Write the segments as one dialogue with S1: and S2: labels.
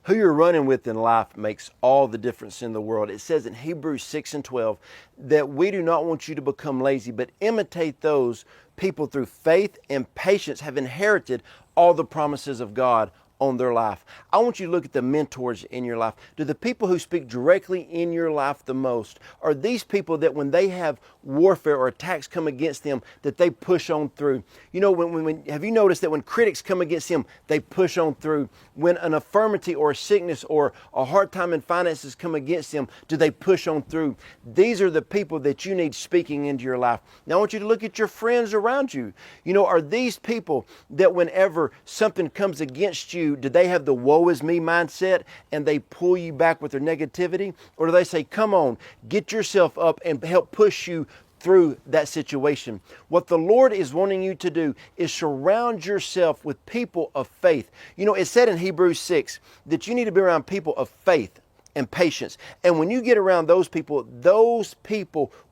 S1: Who you're running with in life makes all the difference in the world. It says in Hebrews 6:12 that we do not want you to become lazy, but imitate those people through faith and patience have inherited all the promises of God on their life. I want you to look at the mentors in your life. Do the people who speak directly in your life the most are these people that when they have warfare or attacks come against them, that they push on through? You know, have you noticed that when critics come against them, they push on through? When an infirmity or a sickness or a hard time in finances come against them, do they push on through? These are the people that you need speaking into your life. Now I want you to look at your friends around you. You know, are these people that whenever something comes against you, do they have the woe is me mindset and they pull you back with their negativity? Or do they say, come on, get yourself up and help push you through that situation? What the Lord is wanting you to do is surround yourself with people of faith. You know, it said in Hebrews 6 that you need to be around people of faith and patience. And when you get around those people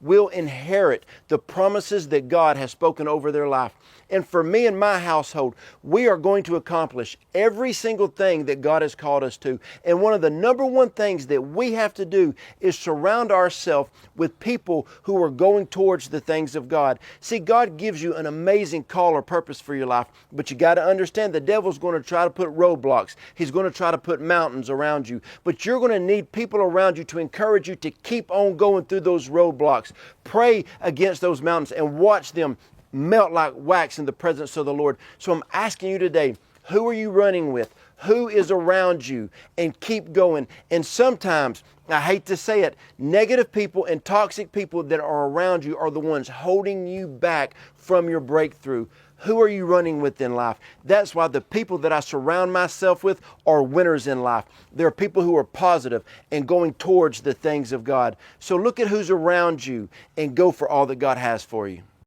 S1: will inherit the promises that God has spoken over their life. And for me and my household, we are going to accomplish every single thing that God has called us to. And one of the number one things that we have to do is surround ourselves with people who are going towards the things of God. See, God gives you an amazing call or purpose for your life, but you got to understand the devil's going to try to put roadblocks. He's going to try to put mountains around you, but you're going to need people around you to encourage you to keep on going through those roadblocks. Pray against those mountains and watch them melt like wax in the presence of the Lord. So I'm asking you today, who are you running with? Who is around you? And keep going. And sometimes, I hate to say it, negative people and toxic people that are around you are the ones holding you back from your breakthrough. Who are you running with in life? That's why the people that I surround myself with are winners in life. They're people who are positive and going towards the things of God. So look at who's around you and go for all that God has for you.